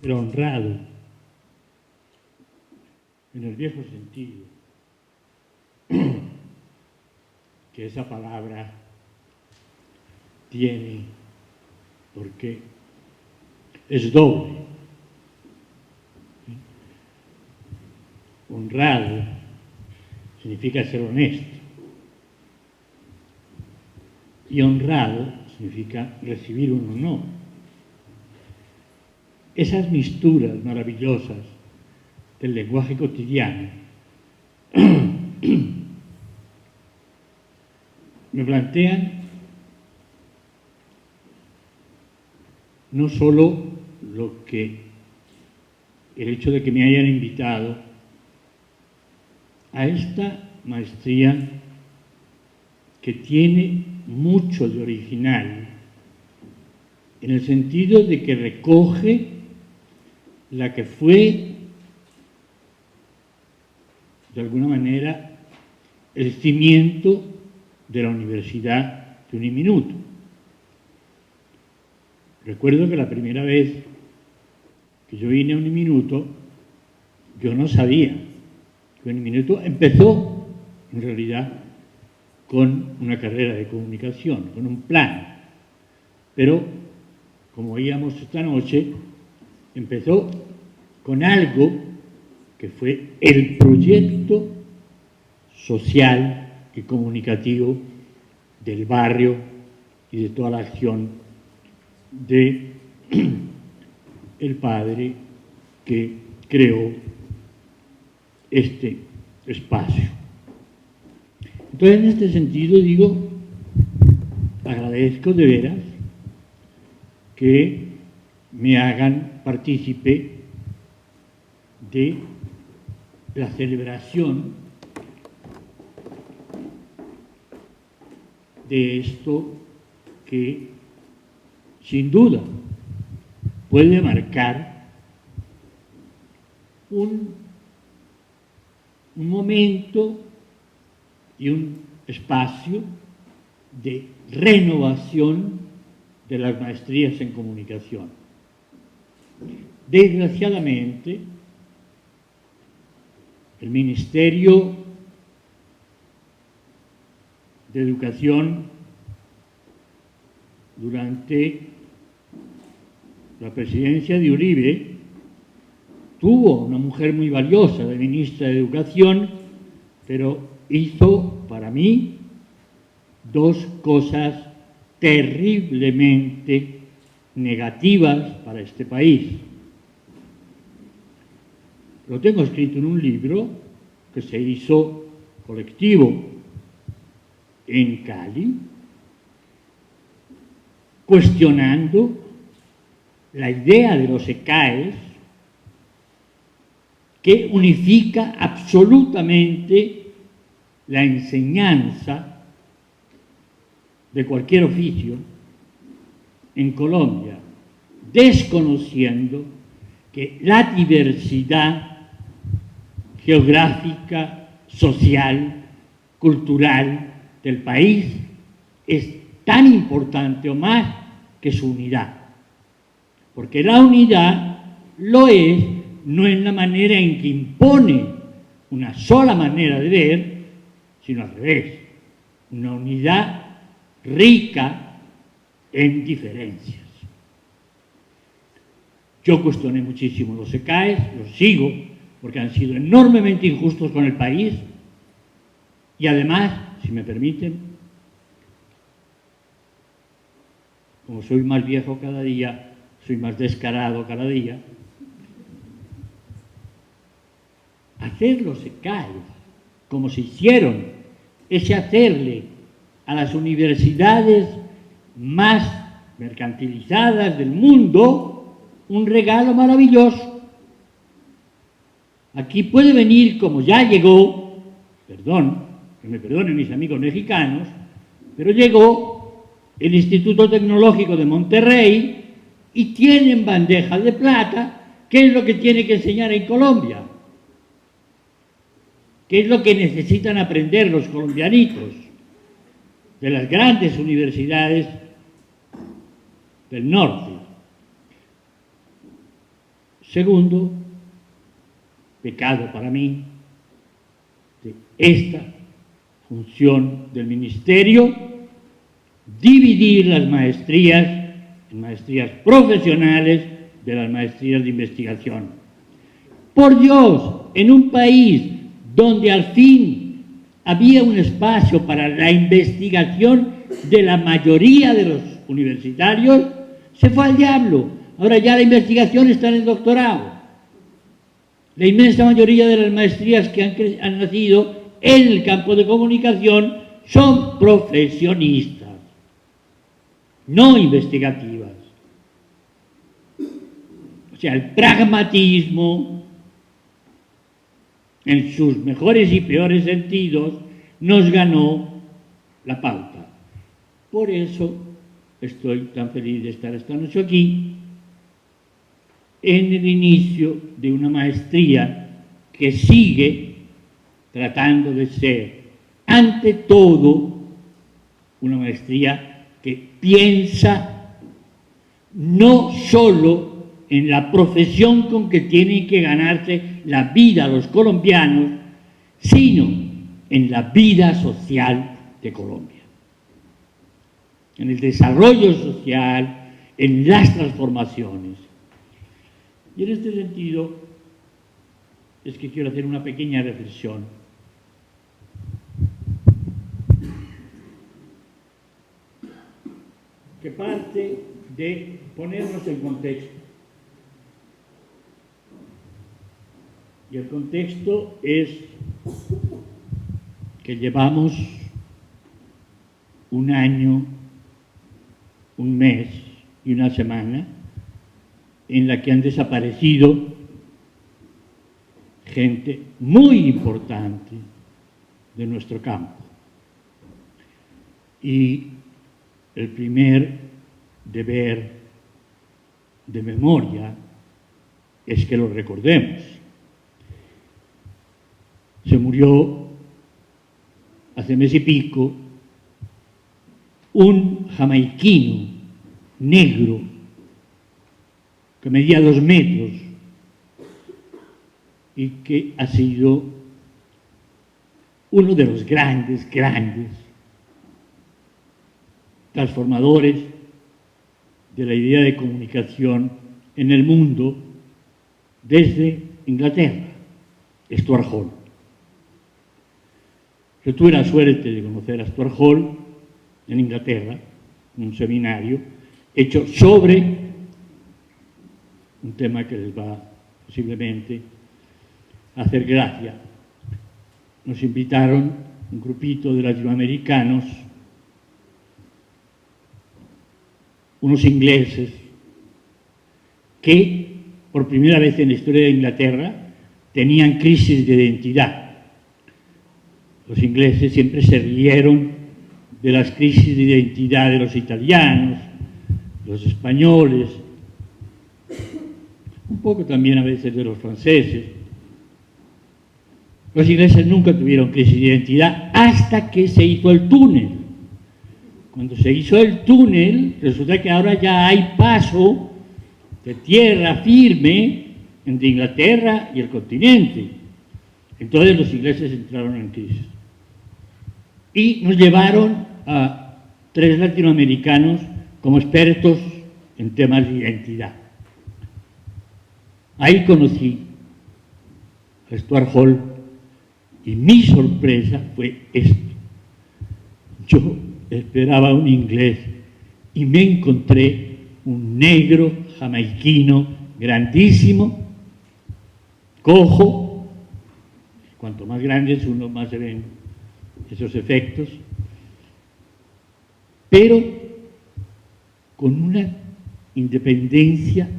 el honrado, en el viejo sentido, que esa palabra tiene, porque es doble. Honrado significa ser honesto, y honrado significa recibir un honor. Esas misturas maravillosas del lenguaje cotidiano me plantean no solo el hecho de que me hayan invitado a esta maestría que tiene mucho de original, en el sentido de que recoge la que fue, de alguna manera, el cimiento de la Universidad de Uniminuto. Recuerdo que la primera vez que yo vine a Uniminuto, yo no sabía que Uniminuto empezó, en realidad, con una carrera de comunicación, con un plan. Pero, como veíamos esta noche, empezó con algo que fue el proyecto social y comunicativo del barrio y de toda la acción de el padre que creó este espacio. Entonces, en este sentido, digo, agradezco de veras que me hagan partícipe de la celebración de esto que, sin duda, puede marcar un momento y un espacio de renovación de las maestrías en comunicación. Desgraciadamente, el Ministerio de Educación, durante la presidencia de Uribe, tuvo una mujer muy valiosa de ministra de Educación, pero hizo, para mí, dos cosas terriblemente negativas para este país. Lo tengo escrito en un libro que se hizo colectivo en Cali, cuestionando la idea de los ECAES, que unifica absolutamente la enseñanza de cualquier oficio en Colombia, desconociendo que la diversidad geográfica, social, cultural del país es tan importante o más que su unidad. Porque la unidad lo es no en la manera en que impone una sola manera de ver, sino al revés, una unidad rica en diferencias. Yo cuestioné muchísimo los ECAES, los sigo, porque han sido enormemente injustos con el país y además, si me permiten, como soy más viejo cada día, soy más descarado cada día, hacer los ECAES como se hicieron, es hacerle a las universidades más mercantilizadas del mundo un regalo maravilloso. Aquí puede venir, como ya llegó, perdón, que me perdonen mis amigos mexicanos, pero llegó el Instituto Tecnológico de Monterrey y tienen bandeja de plata qué es lo que tiene que enseñar en Colombia, qué es lo que necesitan aprender los colombianitos de las grandes universidades del norte. Segundo pecado para mí de esta función del ministerio, dividir las maestrías en maestrías profesionales de las maestrías de investigación. Por Dios, en un país donde al fin había un espacio para la investigación de la mayoría de los universitarios, se fue al diablo. Ahora ya la investigación está en el doctorado. La inmensa mayoría de las maestrías que han nacido en el campo de comunicación son profesionistas, no investigativas. O sea, el pragmatismo, en sus mejores y peores sentidos, nos ganó la pauta. Por eso estoy tan feliz de estar esta noche aquí, en el inicio de una maestría que sigue tratando de ser, ante todo, una maestría que piensa no solo en la profesión con que tienen que ganarse la vida los colombianos, sino en la vida social de Colombia, en el desarrollo social, en las transformaciones. Y en este sentido es que quiero hacer una pequeña reflexión. Que parte de ponernos en contexto. Y el contexto es que llevamos un año, un mes y una semana en la que han desaparecido gente muy importante de nuestro campo. Y el primer deber de memoria es que lo recordemos. Se murió hace mes y pico un jamaiquino negro que medía 2 metros y que ha sido uno de los grandes transformadores de la idea de comunicación en el mundo desde Inglaterra, Stuart Hall. Yo tuve la suerte de conocer a Stuart Hall en Inglaterra, en un seminario hecho sobre un tema que les va posiblemente a hacer gracia. Nos invitaron un grupito de latinoamericanos, unos ingleses, que por primera vez en la historia de Inglaterra tenían crisis de identidad. Los ingleses siempre se rieron de las crisis de identidad de los italianos, los españoles, un poco también a veces de los franceses. Los ingleses nunca tuvieron crisis de identidad hasta que se hizo el túnel. Cuando se hizo el túnel, resulta que ahora ya hay paso de tierra firme entre Inglaterra y el continente. Entonces los ingleses entraron en crisis. Y nos llevaron a 3 latinoamericanos como expertos en temas de identidad. Ahí conocí a Stuart Hall y mi sorpresa fue esto. Yo esperaba un inglés y me encontré un negro jamaiquino grandísimo, cojo. Cuanto más grande es uno, más se ven esos efectos, pero con una independencia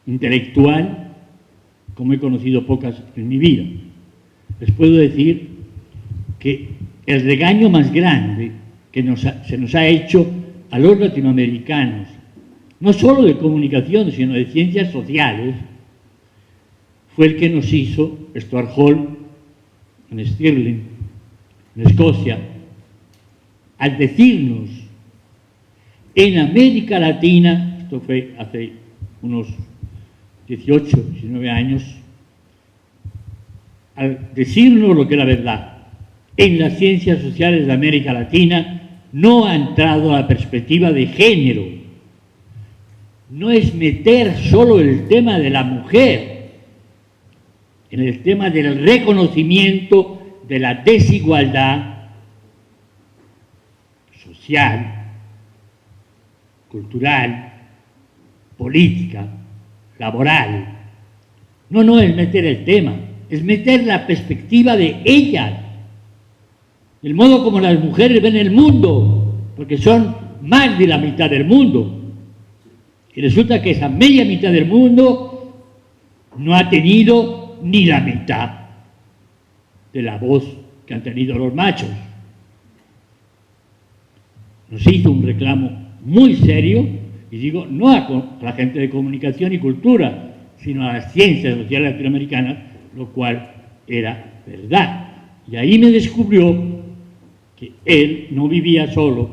intelectual como he conocido pocas en mi vida. Les puedo decir que el regaño más grande que se nos ha hecho a los latinoamericanos, no solo de comunicación, sino de ciencias sociales, fue el que nos hizo Stuart Hall en Stirling, en Escocia, al decirnos: en América Latina esto fue hace unos 18, 19 años, al decirnos lo que era verdad, en las ciencias sociales de América Latina no ha entrado la perspectiva de género. No es meter solo el tema de la mujer en el tema del reconocimiento de la desigualdad social, cultural, política, laboral. No es meter el tema, es meter la perspectiva de ellas, el modo como las mujeres ven el mundo, porque son más de la mitad del mundo. Y resulta que esa media mitad del mundo no ha tenido ni la mitad de la voz que han tenido los machos. Nos hizo un reclamo muy serio, y digo, no a la gente de comunicación y cultura, sino a las ciencias sociales latinoamericanas, lo cual era verdad. Y ahí me descubrió que él no vivía solo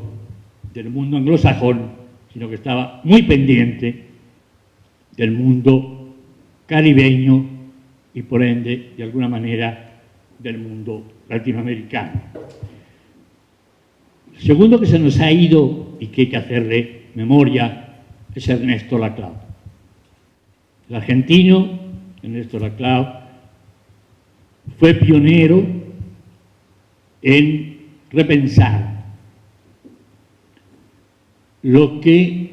del mundo anglosajón, sino que estaba muy pendiente del mundo caribeño y por ende, de alguna manera, del mundo latinoamericano. El segundo que se nos ha ido y que hay que hacerle memoria es Ernesto Laclau. El argentino Ernesto Laclau fue pionero en repensar lo que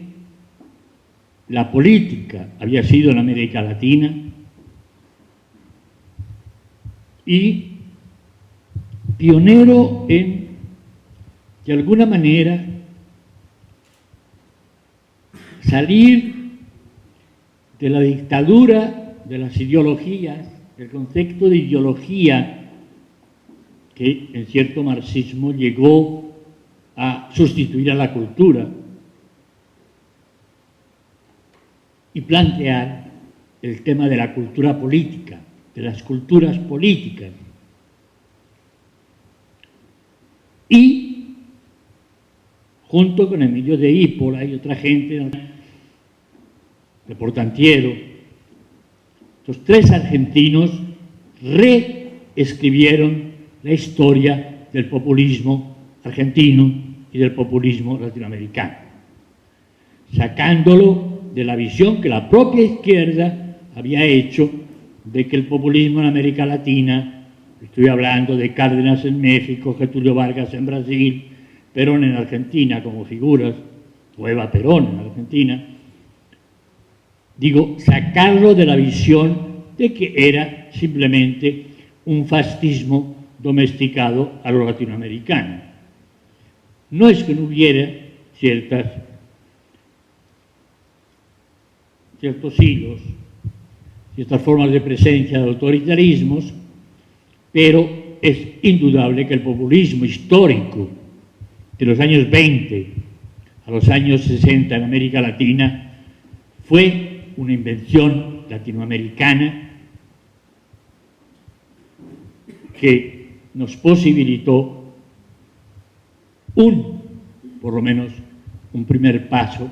la política había sido en América Latina y pionero en, de alguna manera, salir de la dictadura de las ideologías, del concepto de ideología que en cierto marxismo llegó a sustituir a la cultura y plantear el tema de la cultura política, de las culturas políticas. Y junto con Emilio de Ípola y otra gente de Portantiero, los tres argentinos reescribieron la historia del populismo argentino y del populismo latinoamericano, sacándolo de la visión que la propia izquierda había hecho de que el populismo en América Latina, estoy hablando de Cárdenas en México, Getúlio Vargas en Brasil, Perón en Argentina como figuras, o Eva Perón en Argentina, digo, sacarlo de la visión de que era simplemente un fascismo domesticado a lo latinoamericano. No es que no hubiera ciertos hilos, ciertas formas de presencia de autoritarismos, pero es indudable que el populismo histórico de los años 20 a los años 60 en América Latina fue una invención latinoamericana que nos posibilitó por lo menos un primer paso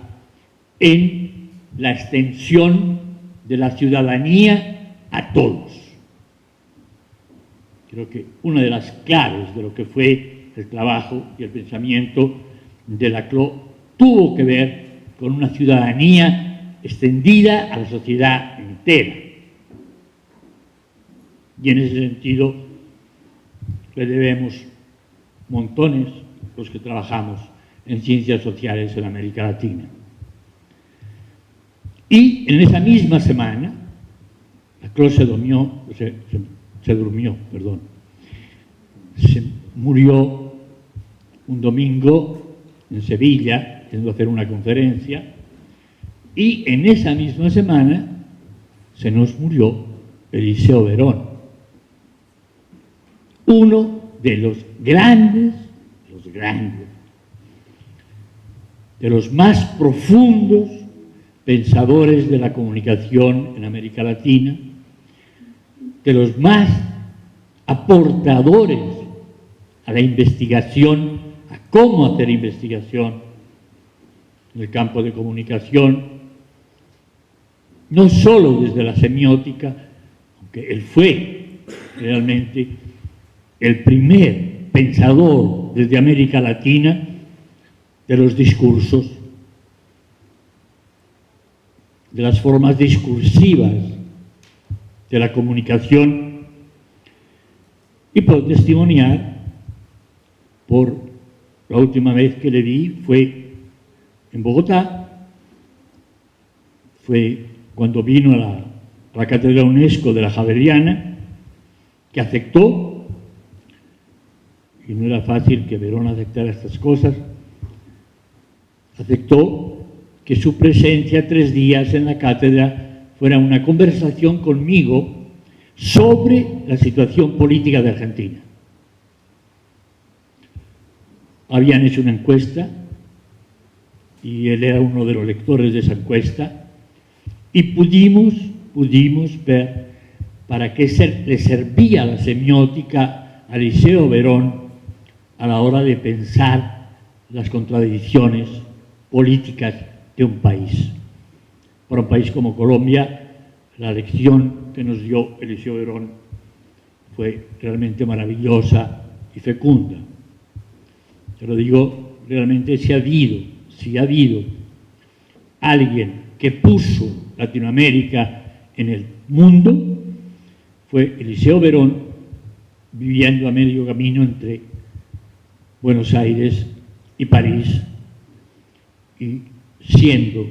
en la extensión de la ciudadanía a todos. Creo que una de las claves de lo que fue el trabajo y el pensamiento de Laclau tuvo que ver con una ciudadanía extendida a la sociedad entera. Y en ese sentido le debemos montones los que trabajamos en ciencias sociales en América Latina. Y en esa misma semana, Laclau se murió un domingo en Sevilla, yendo a hacer una conferencia, y en esa misma semana se nos murió Eliseo Verón, uno de los grandes, de los más profundos pensadores de la comunicación en América Latina, de los más aportadores a la investigación, a cómo hacer investigación en el campo de comunicación no solo desde la semiótica, aunque él fue realmente el primer pensador desde América Latina de los discursos, de las formas discursivas de la comunicación, y puedo testimoniar, por la última vez que le vi fue en Bogotá, fue cuando vino a la Cátedra UNESCO de la Javeriana, que aceptó, y no era fácil que Verón aceptara estas cosas, aceptó que su presencia 3 días en la cátedra fuera una conversación conmigo sobre la situación política de Argentina. Habían hecho una encuesta y él era uno de los lectores de esa encuesta y pudimos ver para qué le servía la semiótica a Eliseo Verón a la hora de pensar las contradicciones políticas de un país. Para un país como Colombia, la lección que nos dio Eliseo Verón fue realmente maravillosa y fecunda. Te lo digo, realmente si ha habido alguien que puso Latinoamérica en el mundo, fue Eliseo Verón, viviendo a medio camino entre Buenos Aires y París, y siendo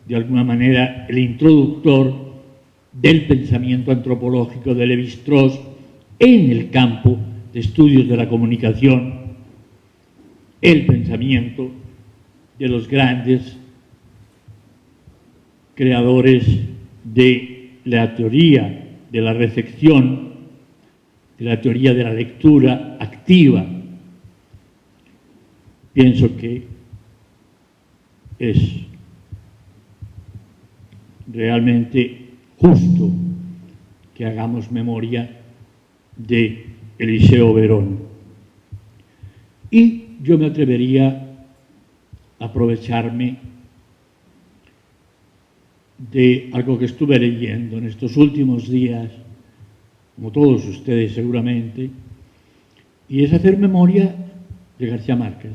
de alguna manera el introductor del pensamiento antropológico de Lévi-Strauss en el campo de estudios de la comunicación, el pensamiento de los grandes creadores de la teoría de la recepción, de la teoría de la lectura activa. Pienso que es realmente justo que hagamos memoria de Eliseo Verón. Y yo me atrevería a aprovecharme de algo que estuve leyendo en estos últimos días, como todos ustedes seguramente, y es hacer memoria de García Márquez.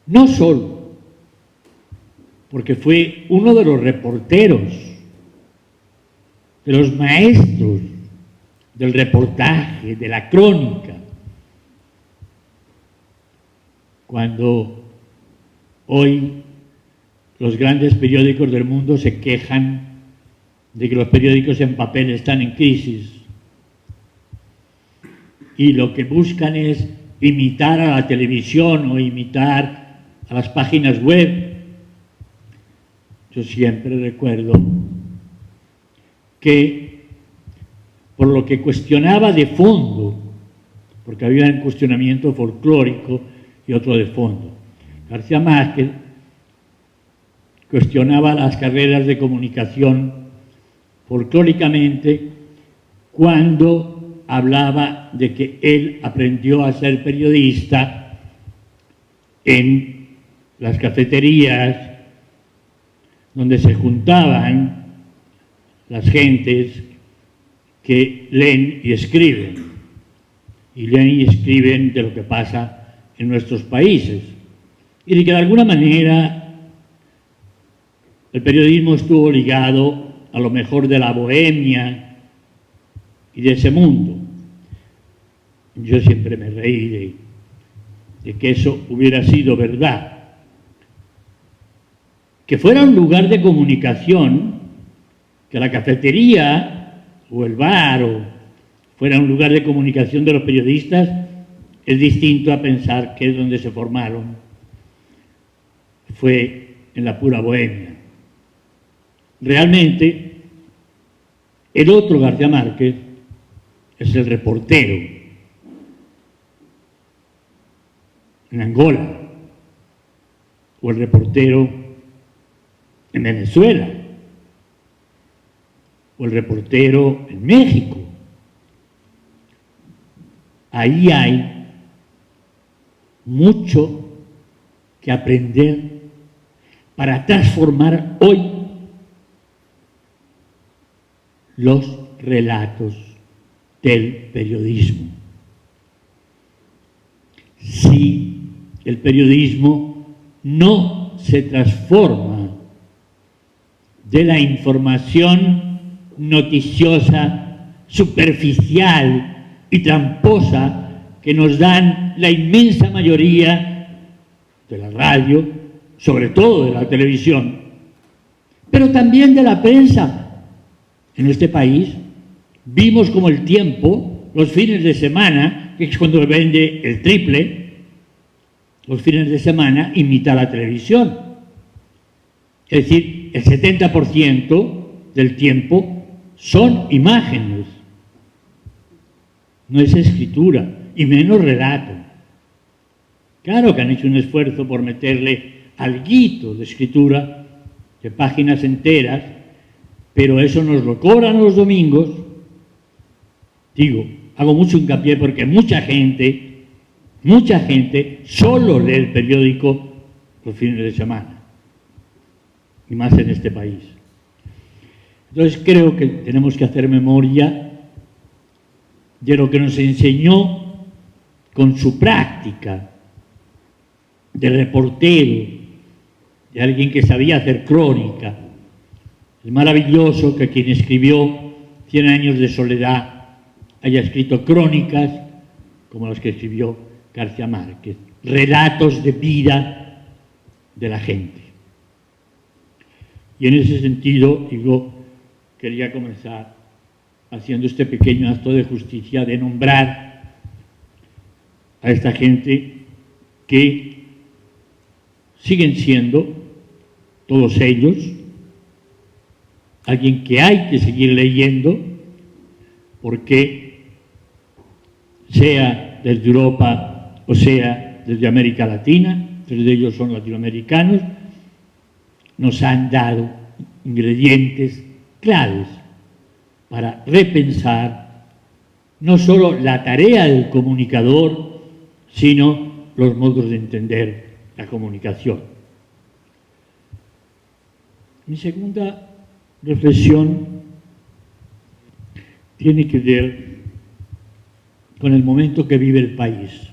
No solo porque fue uno de los reporteros, de los maestros del reportaje, de la crónica, cuando hoy los grandes periódicos del mundo se quejan de que los periódicos en papel están en crisis y lo que buscan es imitar a la televisión o imitar a las páginas web. Yo siempre recuerdo que por lo que cuestionaba de fondo, porque había un cuestionamiento folclórico y otro de fondo, García Márquez cuestionaba las carreras de comunicación folclóricamente cuando hablaba de que él aprendió a ser periodista en las cafeterías donde se juntaban las gentes que leen y escriben de lo que pasa en nuestros países, y de que de alguna manera el periodismo estuvo ligado a lo mejor de la bohemia y de ese mundo. Yo siempre me reí de que eso hubiera sido verdad. Que fuera un lugar de comunicación, que la cafetería o el bar o fuera un lugar de comunicación de los periodistas, es distinto a pensar que es donde se formaron. Fue en la pura bohemia. Realmente, el otro García Márquez es el reportero en Angola o el reportero en Venezuela o el reportero en México. Ahí hay mucho que aprender para transformar hoy los relatos del periodismo. Si el periodismo no se transforma de la información noticiosa, superficial y tramposa que nos dan la inmensa mayoría de la radio, sobre todo de la televisión, pero también de la prensa. En este país vimos como El Tiempo, los fines de semana, que es cuando vende el triple, los fines de semana imita la televisión. Es decir, el 70% del tiempo son imágenes, no es escritura, y menos relato. Claro que han hecho un esfuerzo por meterle alguito de escritura, de páginas enteras, pero eso nos lo cobran los domingos. Digo, hago mucho hincapié porque mucha gente solo lee el periódico los fines de semana, y más en este país. Entonces creo que tenemos que hacer memoria de lo que nos enseñó con su práctica de reportero, de alguien que sabía hacer crónica. Es maravilloso que quien escribió 100 años de soledad haya escrito crónicas como las que escribió García Márquez, relatos de vida de la gente. Y en ese sentido, digo, quería comenzar haciendo este pequeño acto de justicia de nombrar a esta gente que siguen siendo, todos ellos, alguien que hay que seguir leyendo, porque sea desde Europa o sea desde América Latina, 3 de ellos son latinoamericanos, nos han dado ingredientes claves para repensar no solo la tarea del comunicador, sino los modos de entender la comunicación. Mi segunda reflexión tiene que ver con el momento que vive el país.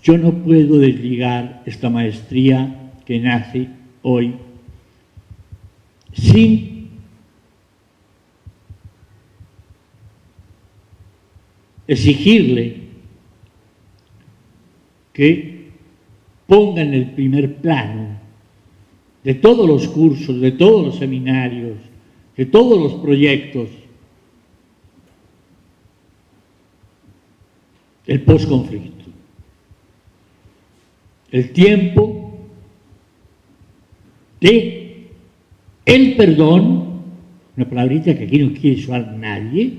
Yo no puedo desligar esta maestría que nace hoy sin exigirle que ponga en el primer plano de todos los cursos, de todos los seminarios, de todos los proyectos, el posconflicto. El tiempo de el perdón, una palabrita que aquí no quiere usar nadie,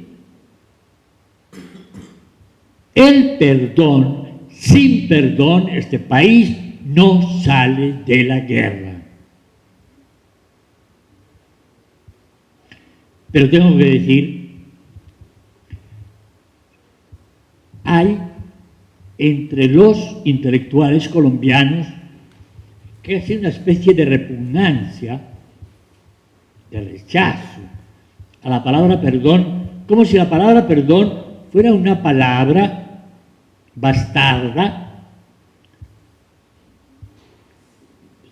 el perdón. Sin perdón este país no sale de la guerra. Pero tengo que decir, hay entre los intelectuales colombianos que hace una especie de repugnancia, de rechazo a la palabra perdón, como si la palabra perdón fuera una palabra bastarda,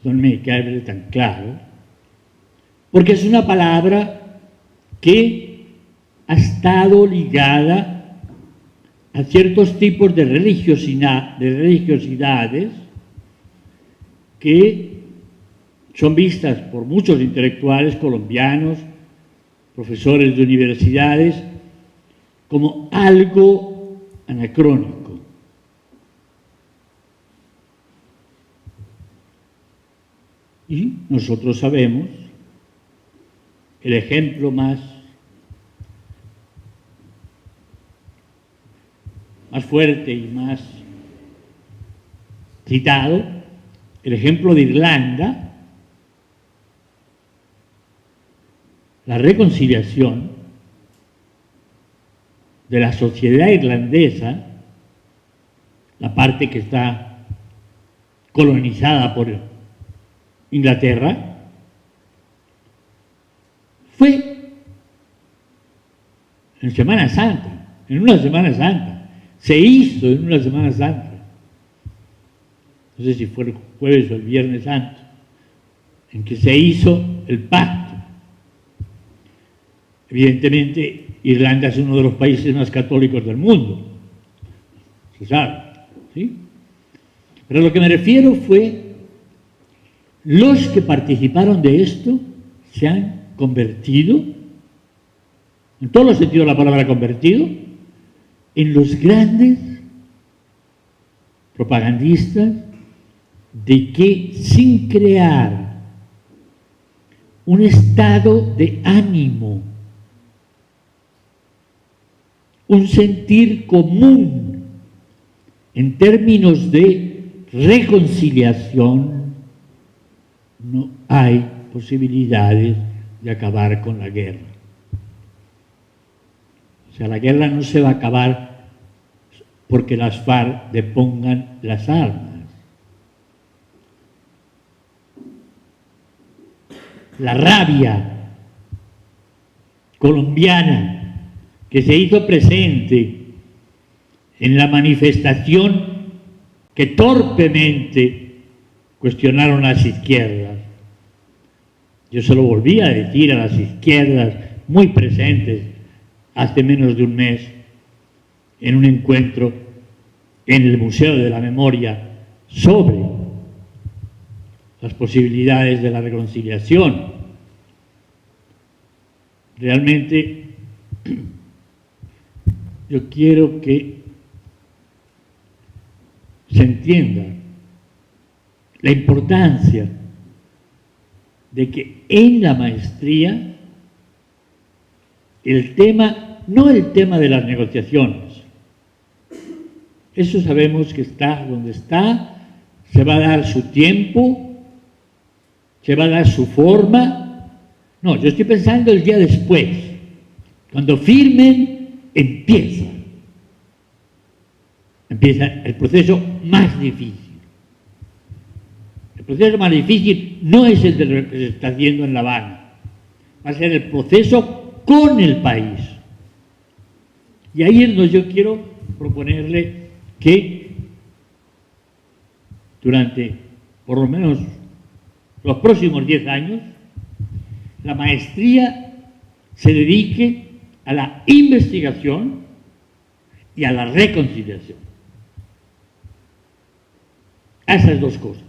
no me cae tan claro, porque es una palabra que ha estado ligada a ciertos tipos de religiosidades que son vistas por muchos intelectuales colombianos, profesores de universidades, como algo anacrónico. Y nosotros sabemos el ejemplo más fuerte y más citado, el ejemplo de Irlanda, la reconciliación de la sociedad irlandesa, la parte que está colonizada por Inglaterra, fue en Semana Santa, en una Semana Santa, se hizo en una Semana Santa. No sé si fue el jueves o el viernes santo, en que se hizo el pacto. Evidentemente, Irlanda es uno de los países más católicos del mundo, se sabe, ¿sí? Pero a lo que me refiero fue, los que participaron de esto se han convertido, en todos los sentidos de la palabra convertido, en los grandes propagandistas de que sin crear un estado de ánimo, un sentir común en términos de reconciliación, no hay posibilidades de acabar con la guerra. O sea, la guerra no se va a acabar porque las FARC depongan las armas. La rabia colombiana que se hizo presente en la manifestación que torpemente cuestionaron las izquierdas. Yo se lo volví a decir a las izquierdas muy presentes hace menos de un mes en un encuentro en el Museo de la Memoria sobre las posibilidades de la reconciliación. Realmente yo quiero que se entienda la importancia de que en la maestría el tema, no el tema de las negociaciones, eso sabemos que está donde está, se va a dar su tiempo, se va a dar su forma. No, yo estoy pensando el día después, cuando firmen, empieza el proceso más difícil. El proceso más difícil no es el de lo que se está haciendo en La Habana, va a ser el proceso con el país. Y ahí es donde yo quiero proponerle que durante por lo menos los próximos 10 años, la maestría se dedique a la investigación y a la reconciliación. A esas dos cosas.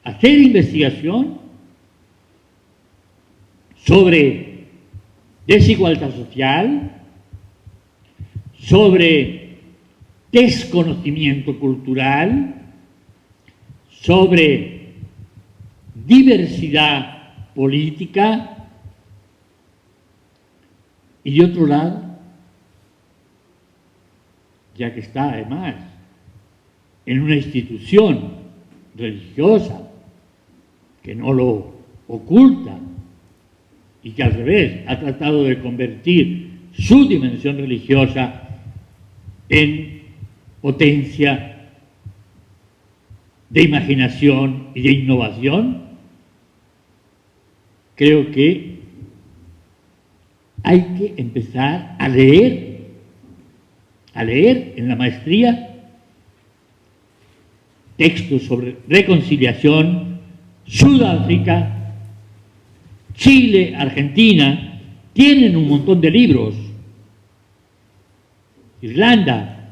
Hacer investigación sobre desigualdad social, sobre desconocimiento cultural, sobre diversidad política, y de otro lado, ya que está además en una institución religiosa que no lo oculta y que al revés ha tratado de convertir su dimensión religiosa en potencia de imaginación y de innovación, creo que hay que empezar a leer en la maestría textos sobre reconciliación. Sudáfrica, Chile, Argentina, tienen un montón de libros. Irlanda,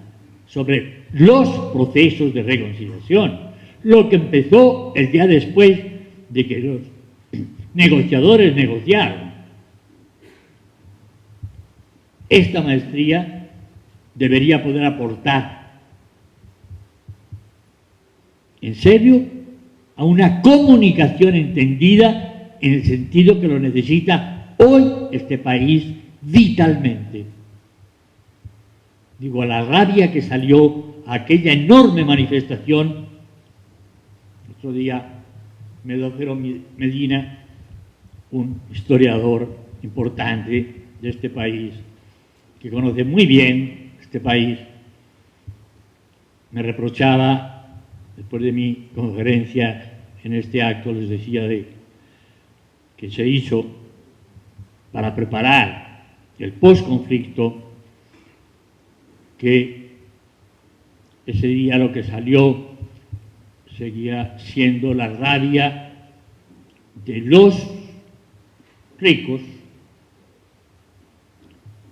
sobre los procesos de reconciliación. Lo que empezó el día después de que los negociadores negociaron. Esta maestría debería poder aportar, en serio, a una comunicación entendida en el sentido que lo necesita hoy este país vitalmente. Digo, a la rabia que salió a aquella enorme manifestación. Otro día, Medocero Medina, un historiador importante de este país, que conoce muy bien este país, me reprochaba, después de mi conferencia en este acto, les decía que se hizo para preparar el posconflicto, que ese día lo que salió seguía siendo la rabia de los ricos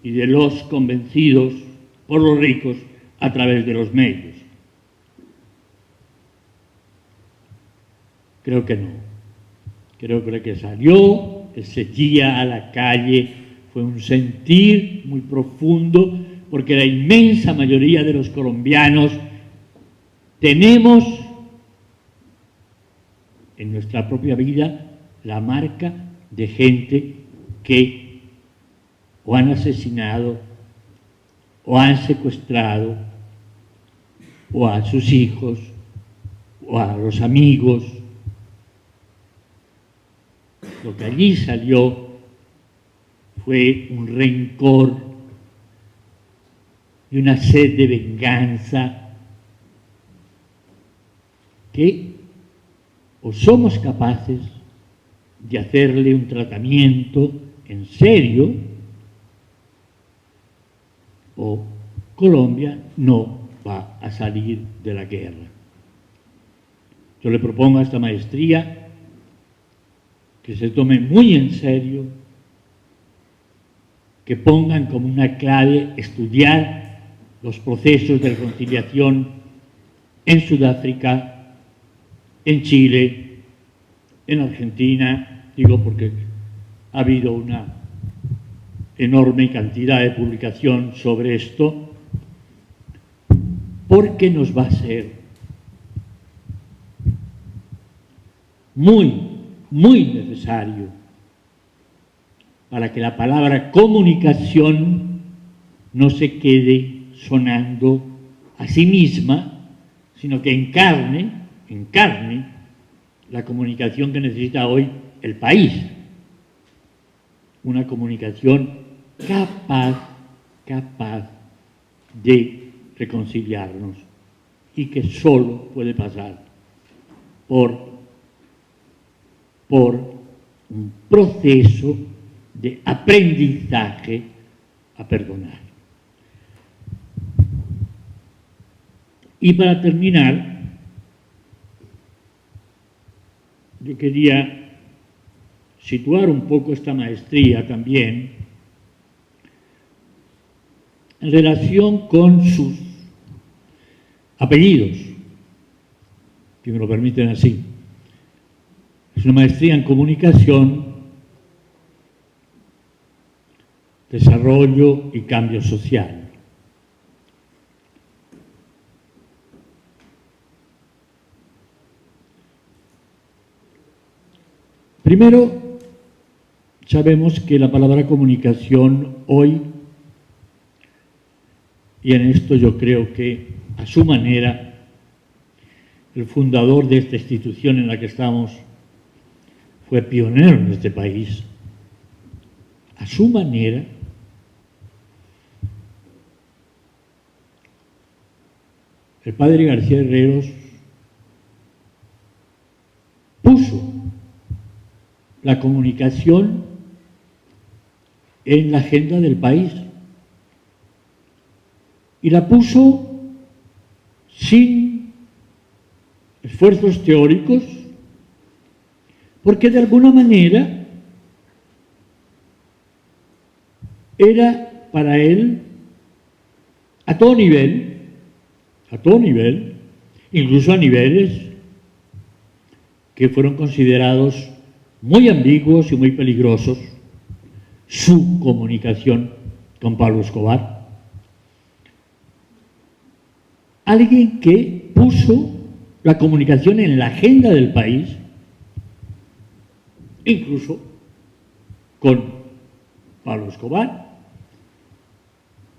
y de los convencidos por los ricos a través de los medios. Creo que no. Creo que lo que salió ese día a la calle fue un sentir muy profundo, porque la inmensa mayoría de los colombianos tenemos en nuestra propia vida la marca de gente que o han asesinado, o han secuestrado, o a sus hijos, o a los amigos. Lo que allí salió fue un rencor y una sed de venganza que o somos capaces de hacerle un tratamiento en serio, o Colombia no va a salir de la guerra. Yo le propongo a esta maestría que se tome muy en serio, que pongan como una clave estudiar los procesos de reconciliación en Sudáfrica, en Chile, en Argentina, digo porque ha habido una enorme cantidad de publicación sobre esto, porque nos va a ser muy necesario para que la palabra comunicación no se quede sonando a sí misma, sino que encarne la comunicación que necesita hoy el país. Una comunicación capaz de reconciliarnos, y que solo puede pasar por un proceso de aprendizaje a perdonar. Y para terminar, yo quería situar un poco esta maestría también en relación con sus apellidos, que me lo permiten así. Es una maestría en comunicación, desarrollo y cambio social. Primero, sabemos que la palabra comunicación hoy, y en esto yo creo que a su manera el fundador de esta institución en la que estamos fue pionero en este país, a su manera el padre García Herreros puso la comunicación en la agenda del país, y la puso sin esfuerzos teóricos, porque de alguna manera era para él a todo nivel, incluso a niveles que fueron considerados muy ambiguos y muy peligrosos, su comunicación con Pablo Escobar. Alguien que puso la comunicación en la agenda del país, incluso con Pablo Escobar.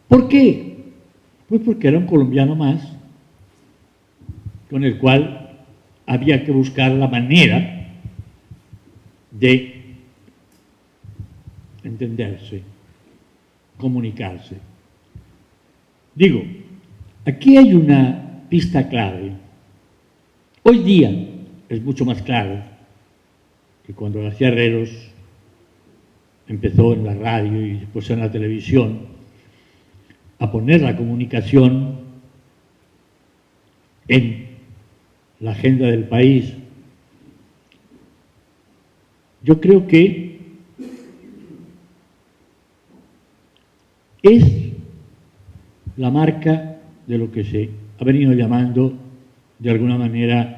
¿Por qué? Pues porque era un colombiano más, con el cual había que buscar la manera de entenderse, comunicarse. Digo, aquí hay una pista clave. Hoy día es mucho más claro que cuando García Herreros empezó en la radio y después en la televisión a poner la comunicación en la agenda del país, yo creo que es la marca de lo que se ha venido llamando de alguna manera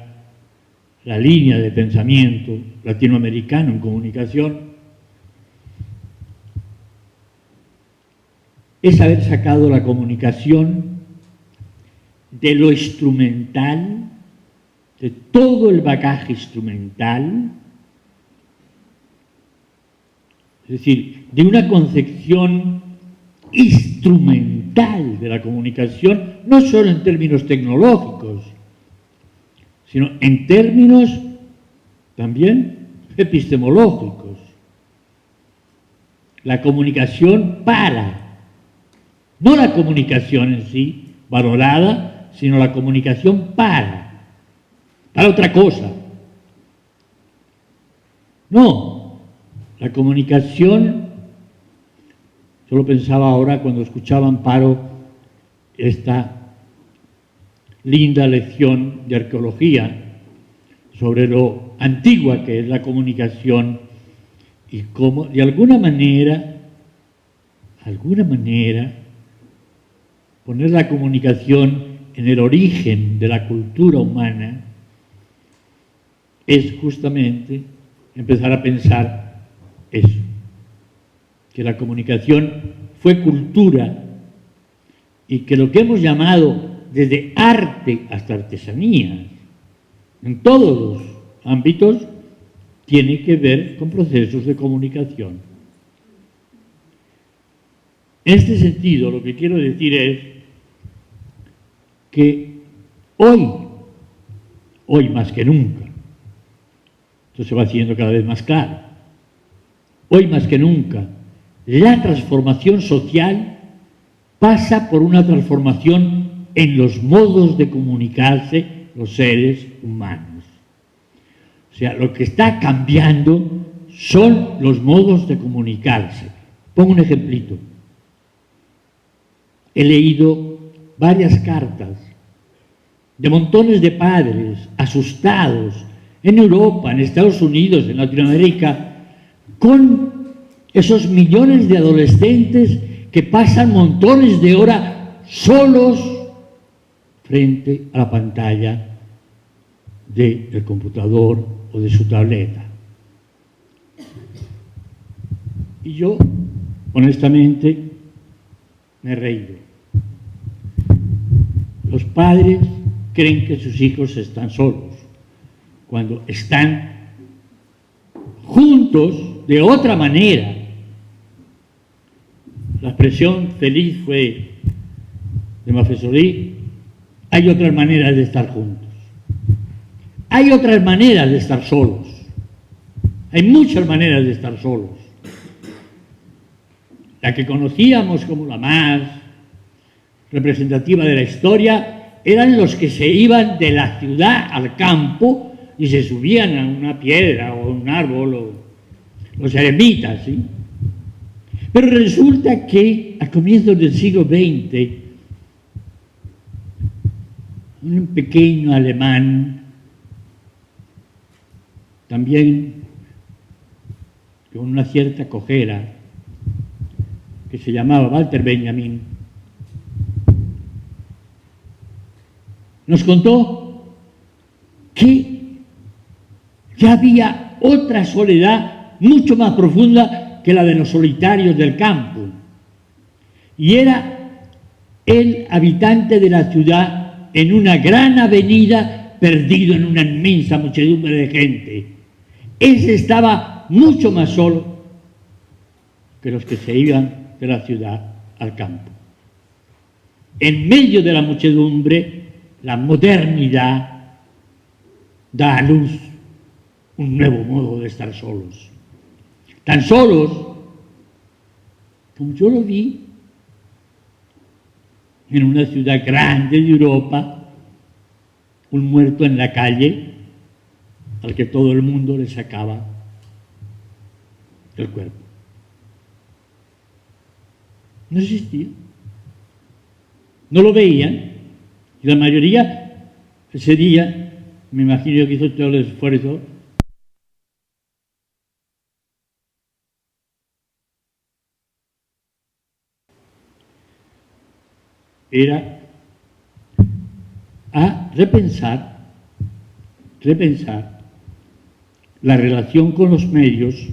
la línea de pensamiento latinoamericano en comunicación, es haber sacado la comunicación de lo instrumental, de todo el bagaje instrumental, es decir, de una concepción instrumental de la comunicación, no solo en términos tecnológicos, sino en términos también epistemológicos. La comunicación no la comunicación en sí, valorada, sino la comunicación para otra cosa. No, la comunicación, yo lo pensaba ahora cuando escuchaba Amparo esta linda lección de arqueología sobre lo antigua que es la comunicación y cómo, de alguna manera, poner la comunicación en el origen de la cultura humana es justamente empezar a pensar eso, que la comunicación fue cultura y que lo que hemos llamado desde arte hasta artesanía, en todos los ámbitos, tiene que ver con procesos de comunicación. En este sentido, lo que quiero decir es que hoy más que nunca, esto se va haciendo cada vez más claro, hoy más que nunca, la transformación social pasa por una transformación en los modos de comunicarse los seres humanos. O sea, lo que está cambiando son los modos de comunicarse. Pongo un ejemplito. He leído varias cartas de montones de padres asustados en Europa, en Estados Unidos, en Latinoamérica, con esos millones de adolescentes que pasan montones de horas solos frente a la pantalla del computador o de su tableta. Y yo, honestamente, me he reído. Los padres creen que sus hijos están solos, cuando están juntos de otra manera. La expresión feliz fue de Montessori. Hay otras maneras de estar juntos. Hay otras maneras de estar solos. Hay muchas maneras de estar solos. La que conocíamos como la más representativa de la historia eran los que se iban de la ciudad al campo y se subían a una piedra o a un árbol, o los eremitas, ¿sí? Pero resulta que a comienzos del siglo XX, un pequeño alemán, también con una cierta cojera, que se llamaba Walter Benjamin, nos contó que ya había otra soledad mucho más profunda que la de los solitarios del campo, y era el habitante de la ciudad en una gran avenida perdido en una inmensa muchedumbre de gente. Ese estaba mucho más solo que los que se iban de la ciudad al campo. En medio de la muchedumbre, la modernidad da a luz un nuevo modo de estar solos. Tan solos como yo lo vi en una ciudad grande de Europa, un muerto en la calle al que todo el mundo le sacaba el cuerpo. No existía. No lo veían. Y la mayoría ese día, me imagino que hizo todo el esfuerzo. Era a repensar la relación con los medios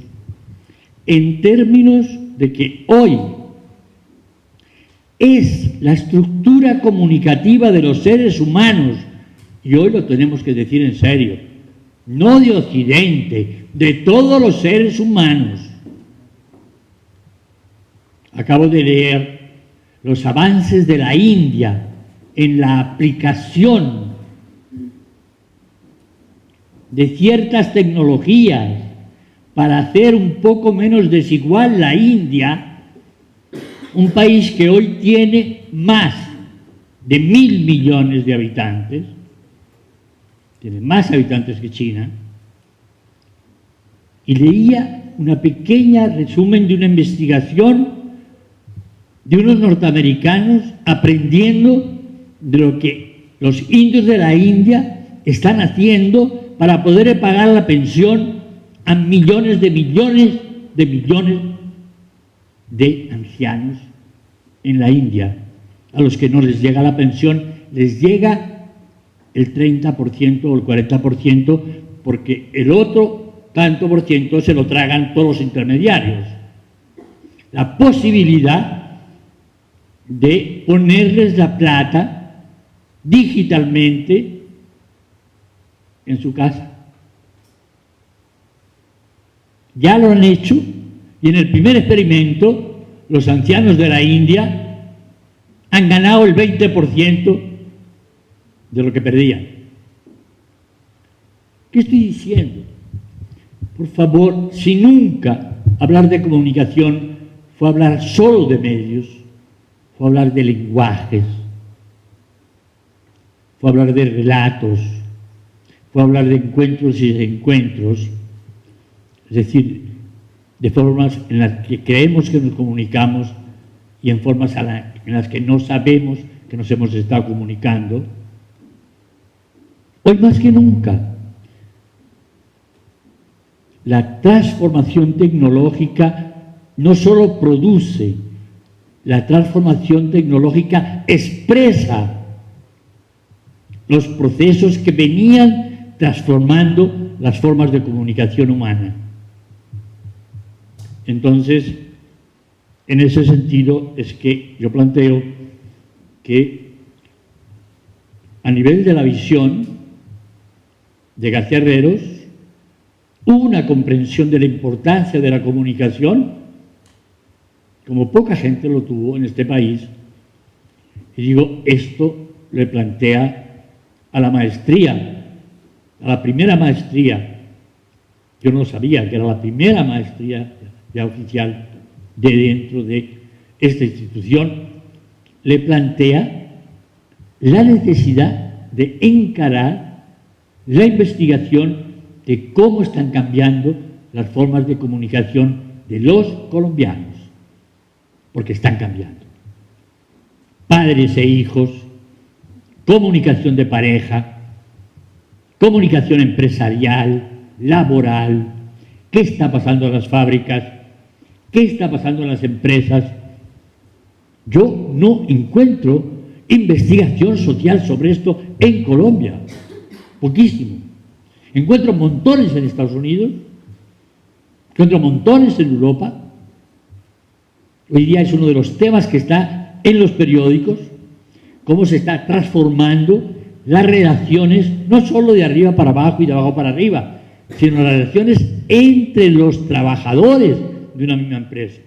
en términos de que hoy es la estructura comunicativa de los seres humanos, y hoy lo tenemos que decir en serio, no de Occidente, de todos los seres humanos. Acabo de leer los avances de la India en la aplicación de ciertas tecnologías para hacer un poco menos desigual la India, un país que hoy tiene más de 1.000 millones de habitantes, tiene más habitantes que China, y leía una pequeña resumen de una investigación de unos norteamericanos aprendiendo de lo que los indios de la India están haciendo para poder pagar la pensión a millones de ancianos en la India, a los que no les llega la pensión, les llega el 30% o el 40%, porque el otro tanto por ciento se lo tragan todos los intermediarios. La posibilidad de ponerles la plata digitalmente en su casa. Ya lo han hecho, y en el primer experimento los ancianos de la India han ganado el 20% de lo que perdían. ¿Qué estoy diciendo? Por favor, si nunca hablar de comunicación fue hablar solo de medios, fue hablar de lenguajes, fue hablar de relatos, fue hablar de encuentros y desencuentros, es decir, de formas en las que creemos que nos comunicamos y en formas en las que no sabemos que nos hemos estado comunicando. Hoy más que nunca, la transformación tecnológica no solo produce, la transformación tecnológica expresa los procesos que venían transformando las formas de comunicación humana. Entonces, en ese sentido es que yo planteo que a nivel de la visión de García Herreros hubo una comprensión de la importancia de la comunicación como poca gente lo tuvo en este país, y digo, esto le plantea a la maestría, a la primera maestría, yo no sabía que era la primera maestría ya oficial de dentro de esta institución, le plantea la necesidad de encarar la investigación de cómo están cambiando las formas de comunicación de los colombianos, porque están cambiando. Padres e hijos, comunicación de pareja, comunicación empresarial, laboral, qué está pasando en las fábricas, qué está pasando en las empresas. Yo no encuentro investigación social sobre esto en Colombia, poquísimo. Encuentro montones en Estados Unidos, encuentro montones en Europa. Hoy día es uno de los temas que está en los periódicos, cómo se está transformando las relaciones, no solo de arriba para abajo y de abajo para arriba, sino las relaciones entre los trabajadores de una misma empresa.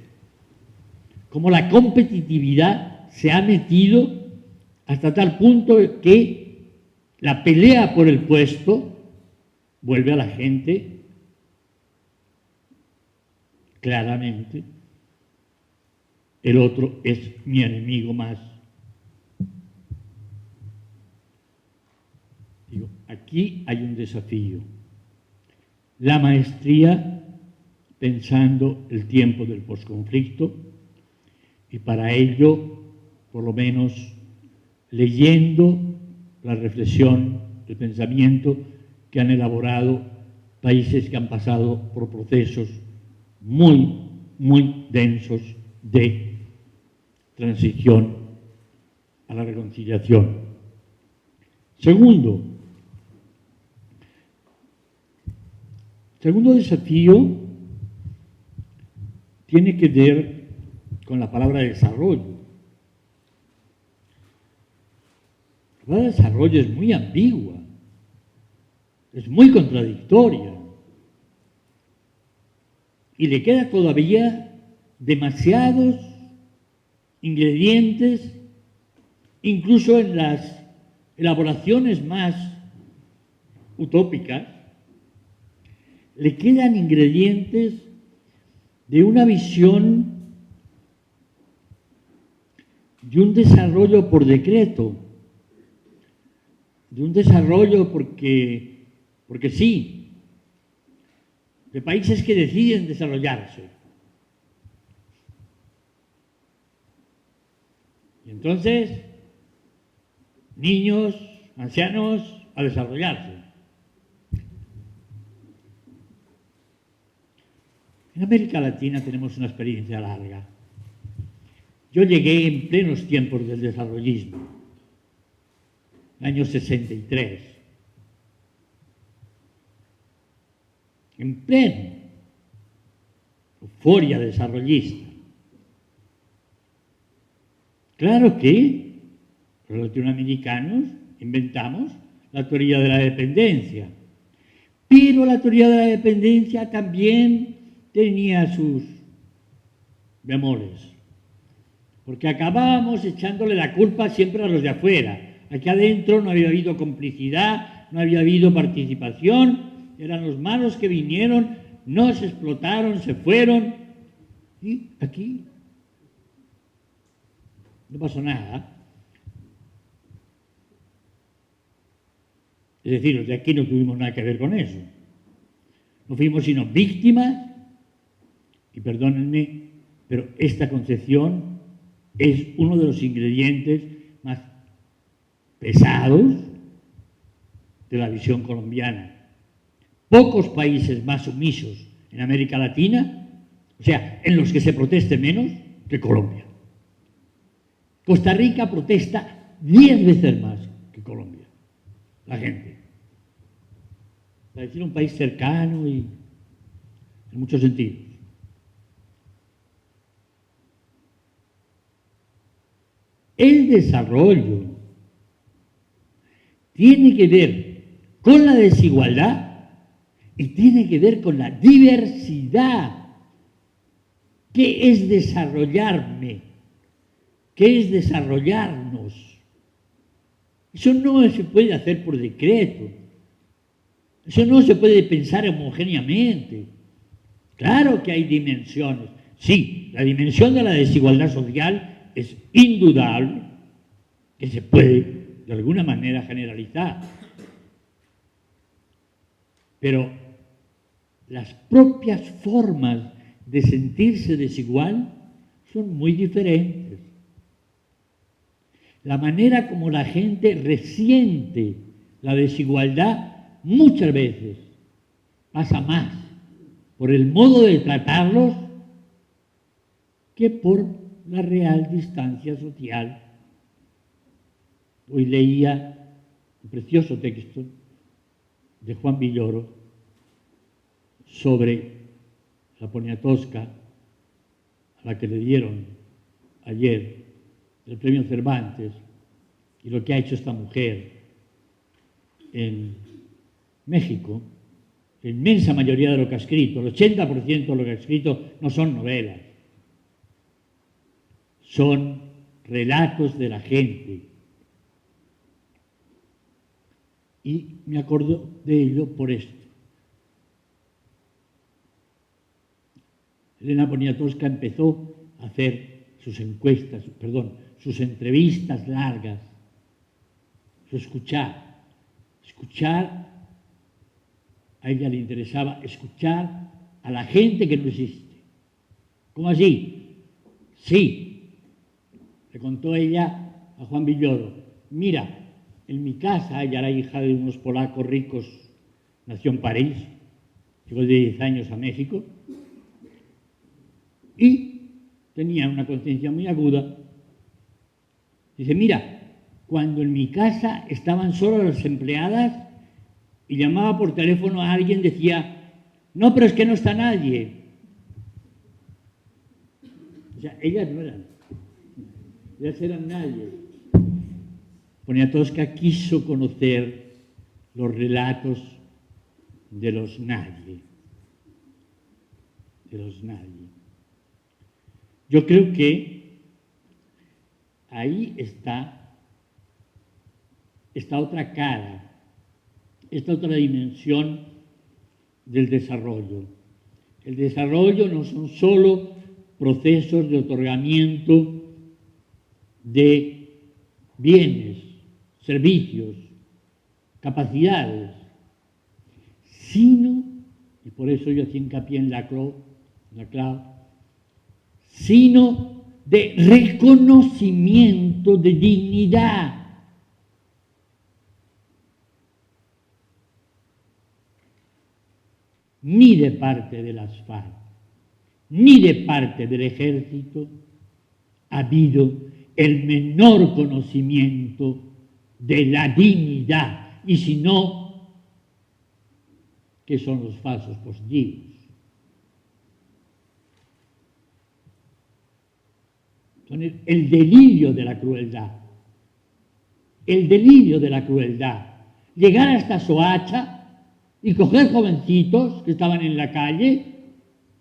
Cómo la competitividad se ha metido hasta tal punto que la pelea por el puesto vuelve a la gente claramente. El otro es mi enemigo más. Digo, aquí hay un desafío. La maestría, pensando el tiempo del posconflicto, Y para ello, por lo menos, leyendo la reflexión, el pensamiento que han elaborado países que han pasado por procesos muy, muy densos de transición a la reconciliación. Segundo desafío tiene que ver con la palabra desarrollo. La palabra desarrollo es muy ambigua, es muy contradictoria y le queda todavía demasiados ingredientes, incluso en las elaboraciones más utópicas, le quedan ingredientes de una visión de un desarrollo por decreto, de un desarrollo porque sí, de países que deciden desarrollarse. Y entonces, niños, ancianos, a desarrollarse. En América Latina tenemos una experiencia larga. Yo llegué en plenos tiempos del desarrollismo, el año 63, en pleno euforia desarrollista. Claro que los latinoamericanos inventamos la teoría de la dependencia, pero la teoría de la dependencia también tenía sus bemoles, porque acabábamos echándole la culpa siempre a los de afuera. Aquí adentro no había habido complicidad, no había habido participación, eran los malos que vinieron, nos explotaron, se fueron, y aquí no pasó nada. Es decir, los de aquí no tuvimos nada que ver con eso. No fuimos sino víctimas, y perdónenme, pero esta concepción es uno de los ingredientes más pesados de la visión colombiana. Pocos países más sumisos en América Latina, o sea, en los que se proteste menos que Colombia. Costa Rica protesta 10 veces más que Colombia, la gente. Para decir un país cercano y en muchos sentidos. El desarrollo tiene que ver con la desigualdad y tiene que ver con la diversidad. ¿Qué es desarrollarme? ¿Qué es desarrollarnos? Eso no se puede hacer por decreto. Eso no se puede pensar homogéneamente. Claro que hay dimensiones. Sí, la dimensión de la desigualdad social es indudable que se puede de alguna manera generalizar. Pero las propias formas de sentirse desigual son muy diferentes. La manera como la gente resiente la desigualdad muchas veces pasa más por el modo de tratarlos que por la real distancia social. Hoy leía un precioso texto de Juan Villoro sobre la Poniatowska, a la que le dieron ayer el premio Cervantes, y lo que ha hecho esta mujer en México. La inmensa mayoría de lo que ha escrito, el 80% de lo que ha escrito, no son novelas, son relatos de la gente. Y me acuerdo de ello por esto. Elena Poniatowska empezó a hacer sus entrevistas largas, su escuchar. A ella le interesaba escuchar a la gente que no existe. ¿Cómo así? Sí, Le contó ella a Juan Villoro: mira, en mi casa, ella era hija de unos polacos ricos, nació en París, llegó de 10 años a México y tenía una conciencia muy aguda. Dice: mira, cuando en mi casa estaban solo las empleadas y llamaba por teléfono a alguien, decía: no, pero es que no está nadie. O sea, ellas no eran. Ellas eran nadie. Poniatowska quiso conocer los relatos de los nadie. De los nadie. Yo creo que ahí está esta otra cara, esta otra dimensión del desarrollo. El desarrollo no son solo procesos de otorgamiento de bienes, servicios, capacidades, sino, y por eso yo hacía hincapié en la clave, sino de reconocimiento de dignidad. Ni de parte de las FARC, ni de parte del ejército ha habido el menor conocimiento de la dignidad, y si no, ¿qué son los falsos positivos? Son el delirio de la crueldad, el delirio de la crueldad. Llegar hasta Soacha y coger jovencitos que estaban en la calle,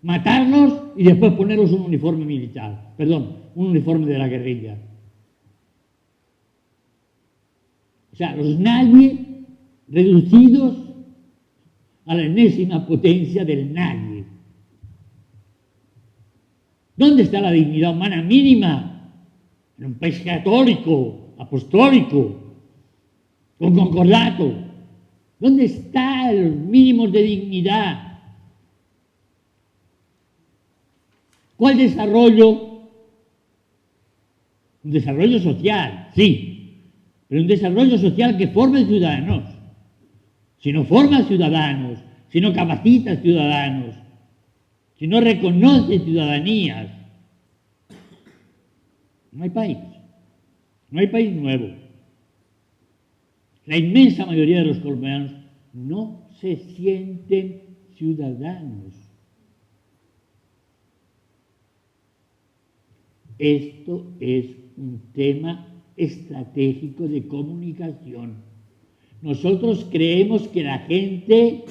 matarlos y después ponerlos un uniforme militar, un uniforme de la guerrilla. O sea, los nadie reducidos a la enésima potencia del nadie. ¿Dónde está la dignidad humana mínima? En un país católico, apostólico, con concordato. ¿Dónde están los mínimos de dignidad? ¿Cuál desarrollo? Un desarrollo social, sí, pero un desarrollo social que forme ciudadanos. Si no forma ciudadanos, si no capacita ciudadanos, si no reconoce ciudadanías, no hay país. No hay país nuevo. La inmensa mayoría de los colombianos no se sienten ciudadanos. Esto es un tema estratégico de comunicación. Nosotros creemos que la gente,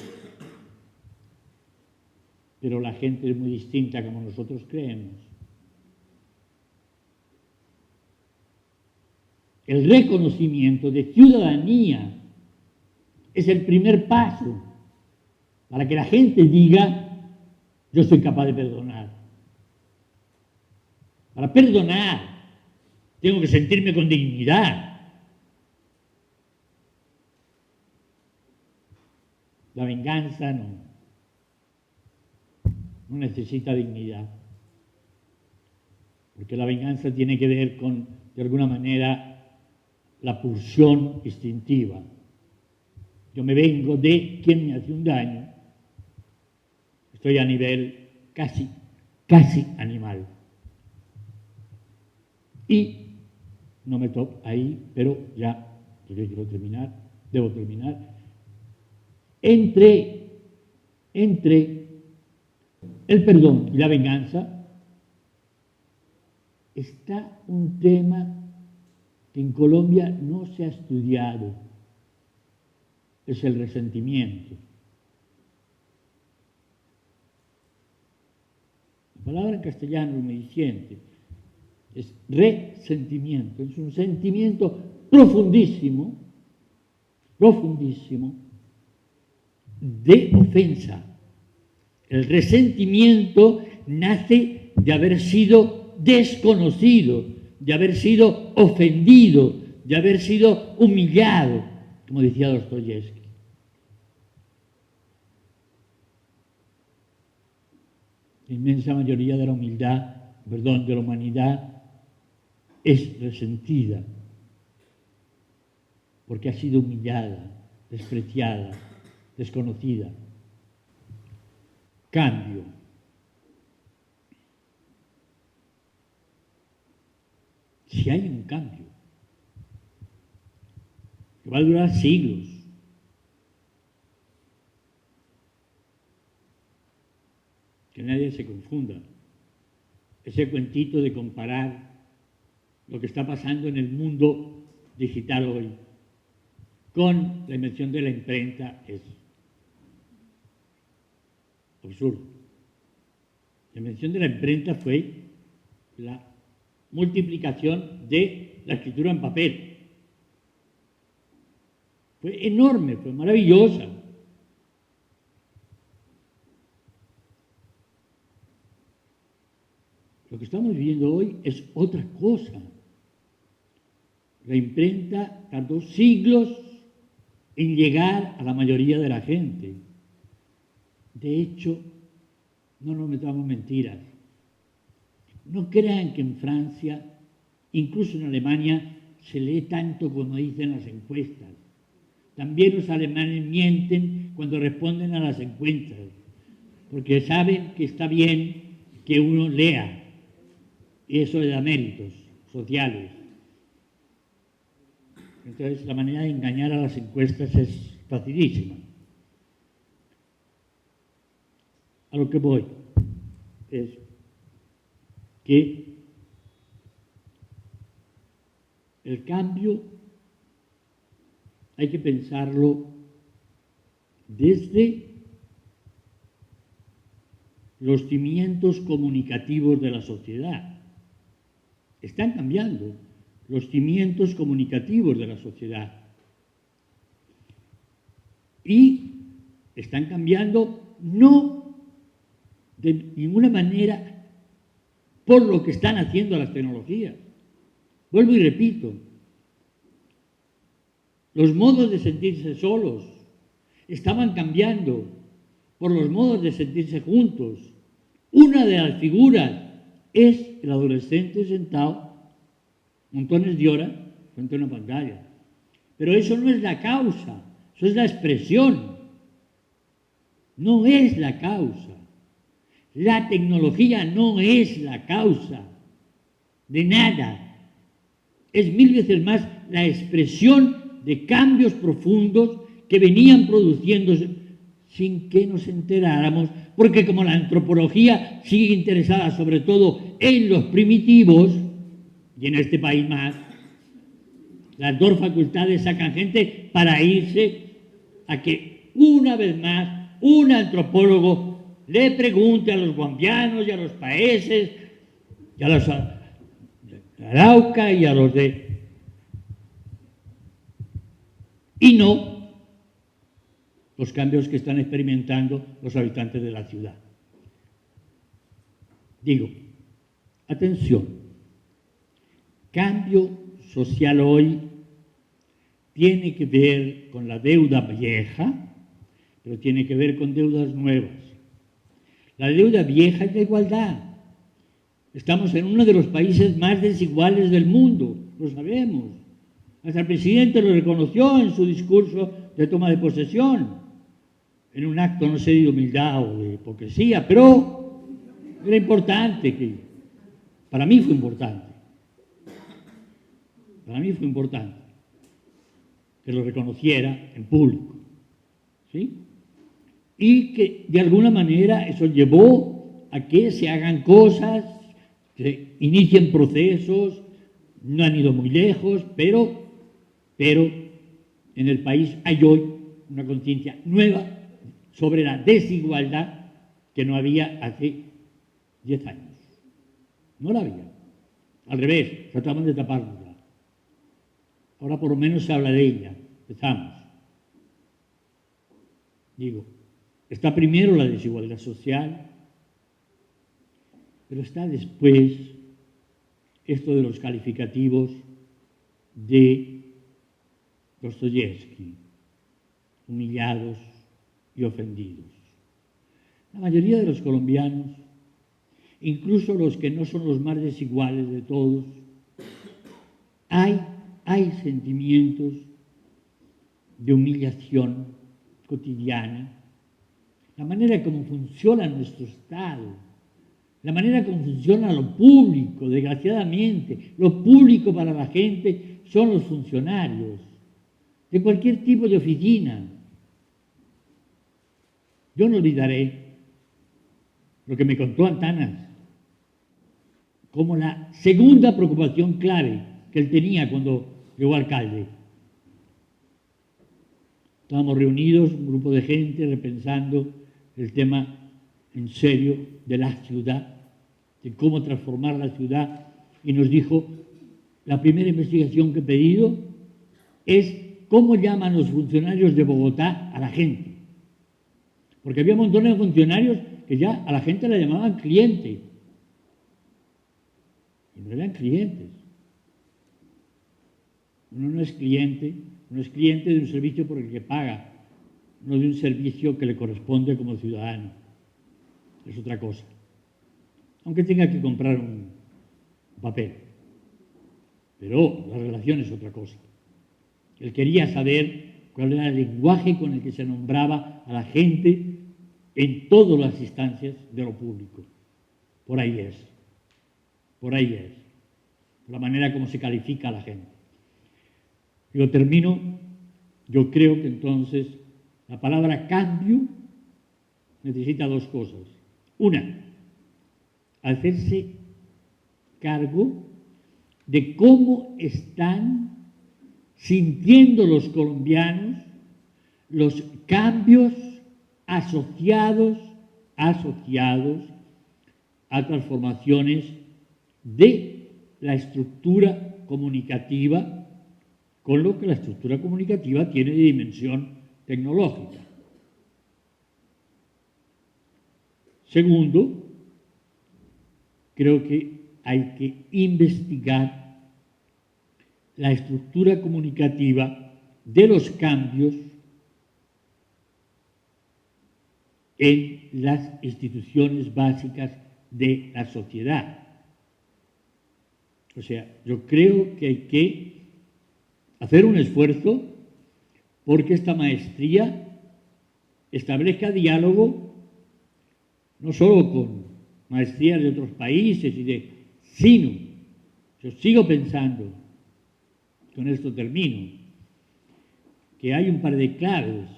pero la gente es muy distinta como nosotros creemos. El reconocimiento de ciudadanía es el primer paso para que la gente diga: yo soy capaz de perdonar. Para perdonar tengo que sentirme con dignidad. La venganza no necesita dignidad, porque la venganza tiene que ver con, de alguna manera, la pulsión instintiva. Yo me vengo de quien me hace un daño. Estoy a nivel casi animal. Y no me toco ahí, pero ya, yo quiero terminar, debo terminar. Entre el perdón y la venganza está un tema que en Colombia no se ha estudiado, es el resentimiento. La palabra en castellano es muy diciente, es resentimiento, es un sentimiento profundísimo de ofensa. El resentimiento nace de haber sido desconocido, de haber sido ofendido, de haber sido humillado, como decía Dostoyevsky. La inmensa mayoría de la humanidad es resentida porque ha sido humillada, despreciada, desconocida. Cambio. Si hay un cambio, que va a durar siglos, que nadie se confunda. Ese cuentito de comparar lo que está pasando en el mundo digital hoy con la invención de la imprenta es absurdo. La invención de la imprenta fue la multiplicación de la escritura en papel. Fue enorme, fue maravillosa. Lo que estamos viviendo hoy es otra cosa. La imprenta tardó siglos en llegar a la mayoría de la gente. De hecho, no nos metamos mentiras. No crean que en Francia, incluso en Alemania, se lee tanto como dicen las encuestas. También los alemanes mienten cuando responden a las encuestas, porque saben que está bien que uno lea. Y eso le da méritos sociales. Entonces, la manera de engañar a las encuestas es facilísima. A lo que voy es que el cambio hay que pensarlo desde los cimientos comunicativos de la sociedad. Están cambiando los cimientos comunicativos de la sociedad. Y están cambiando no de ninguna manera por lo que están haciendo las tecnologías. Vuelvo y repito, los modos de sentirse solos estaban cambiando por los modos de sentirse juntos. Una de las figuras es el adolescente sentado montones de horas frente a una pantalla. Pero eso no es la causa, eso es la expresión. No es la causa. La tecnología no es la causa de nada. Es mil veces más la expresión de cambios profundos que venían produciéndose sin que nos enteráramos, porque como la antropología sigue interesada sobre todo en los primitivos, y en este país más, las dos facultades sacan gente para irse a que una vez más un antropólogo le pregunte a los guambianos y a los paeses y a los de Arauca y a los de... y no los cambios que están experimentando los habitantes de la ciudad. Digo, atención, cambio social hoy tiene que ver con la deuda vieja, pero tiene que ver con deudas nuevas. La deuda vieja es la igualdad. Estamos en uno de los países más desiguales del mundo, lo sabemos. Hasta el presidente lo reconoció en su discurso de toma de posesión, en un acto, no sé, de humildad o de hipocresía, pero era importante para mí fue importante. Para mí fue importante que lo reconociera en público, ¿sí? Y que de alguna manera eso llevó a que se hagan cosas, se inicien procesos, no han ido muy lejos, pero en el país hay hoy una conciencia nueva sobre la desigualdad que no había hace 10 años. No la había. Al revés, trataban de taparla. Ahora por lo menos se habla de ella. Empezamos. Digo, está primero la desigualdad social, pero está después esto de los calificativos de Dostoyevsky, humillados y ofendidos. La mayoría de los colombianos, incluso los que no son los más desiguales de todos, hay sentimientos de humillación cotidiana. La manera como funciona nuestro Estado, la manera como funciona lo público, desgraciadamente, lo público para la gente son los funcionarios de cualquier tipo de oficina. Yo no olvidaré lo que me contó Antanas como la segunda preocupación clave que él tenía cuando llegó alcalde. Estábamos reunidos, un grupo de gente, repensando el tema en serio de la ciudad, de cómo transformar la ciudad, y nos dijo, la primera investigación que he pedido es cómo llaman los funcionarios de Bogotá a la gente. Porque había montones de funcionarios que ya a la gente la llamaban cliente. Y no eran clientes. Uno no es cliente de un servicio por el que paga, no de un servicio que le corresponde como ciudadano. Es otra cosa. Aunque tenga que comprar un papel. Pero la relación es otra cosa. Él quería saber cuál era el lenguaje con el que se nombraba a la gente en todas las instancias de lo público. Por ahí es. Por la manera como se califica a la gente. Yo termino, yo creo que entonces la palabra cambio necesita dos cosas. Una, hacerse cargo de cómo están sintiendo los colombianos los cambios asociados a transformaciones de la estructura comunicativa, con lo que la estructura comunicativa tiene de dimensión tecnológica. Segundo, creo que hay que investigar la estructura comunicativa de los cambios en las instituciones básicas de la sociedad. O sea, yo creo que hay que hacer un esfuerzo porque esta maestría establezca diálogo no solo con maestrías de otros países, sino, yo sigo pensando, con esto termino, que hay un par de claves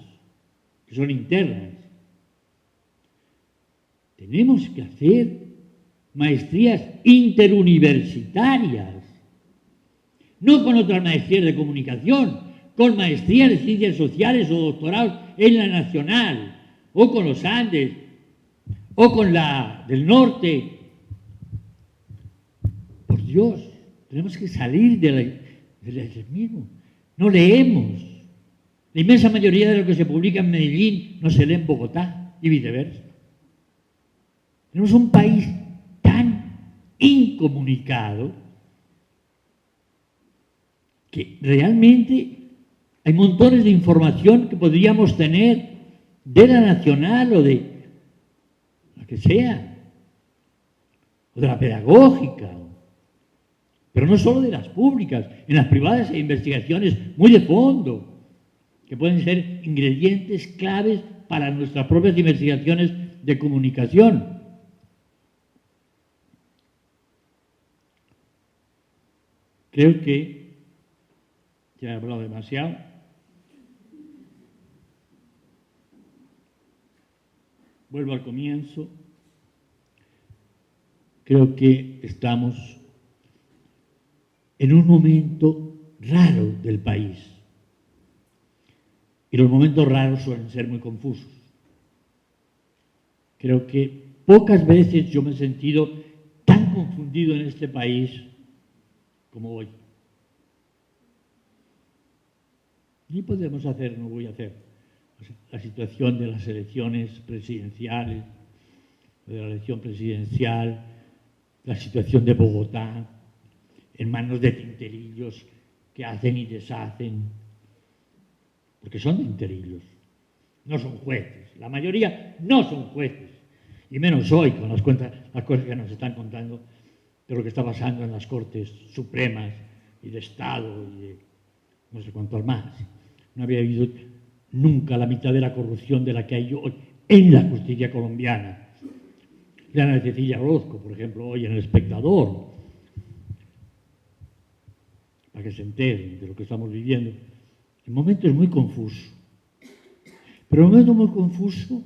que son internas. Tenemos que hacer maestrías interuniversitarias, no con otras maestrías de comunicación, con maestrías de ciencias sociales o doctorados en la nacional, o con los Andes, o con la del norte. Por Dios, tenemos que salir del mismo. No leemos. La inmensa mayoría de lo que se publica en Medellín no se lee en Bogotá y viceversa. Tenemos un país tan incomunicado que realmente hay montones de información que podríamos tener de la nacional o de la que sea, o de la pedagógica, pero no solo de las públicas. En las privadas hay investigaciones muy de fondo que pueden ser ingredientes claves para nuestras propias investigaciones de comunicación. Creo que ya he hablado demasiado. Vuelvo al comienzo. Creo que estamos en un momento raro del país. Y los momentos raros suelen ser muy confusos. Creo que pocas veces yo me he sentido tan confundido en este país como hoy. Ni podemos hacer, no voy a hacer. La situación de las elecciones presidenciales, de la elección presidencial, la situación de Bogotá, en manos de tinterillos que hacen y deshacen, porque son tinterillos, no son jueces. La mayoría no son jueces, y menos hoy con las cosas que nos están contando de lo que está pasando en las Cortes Supremas, y de Estado y de no sé cuántos más. No había habido nunca la mitad de la corrupción de la que hay hoy en la justicia colombiana. La Ana Cecilia Orozco, por ejemplo, hoy en El Espectador, para que se enteren de lo que estamos viviendo. El momento es muy confuso, pero el momento muy confuso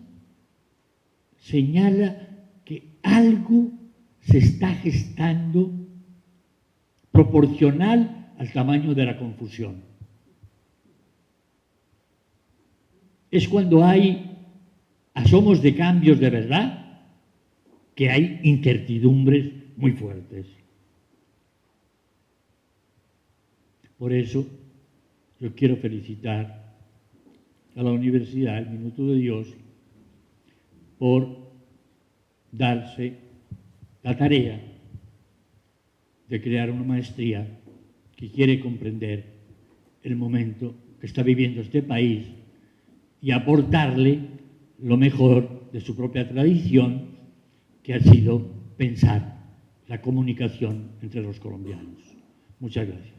señala que algo se está gestando proporcional al tamaño de la confusión. Es cuando hay asomos de cambios de verdad que hay incertidumbres muy fuertes. Por eso yo quiero felicitar a la Universidad El Minuto de Dios por darse la tarea de crear una maestría que quiere comprender el momento que está viviendo este país y aportarle lo mejor de su propia tradición, que ha sido pensar la comunicación entre los colombianos. Muchas gracias.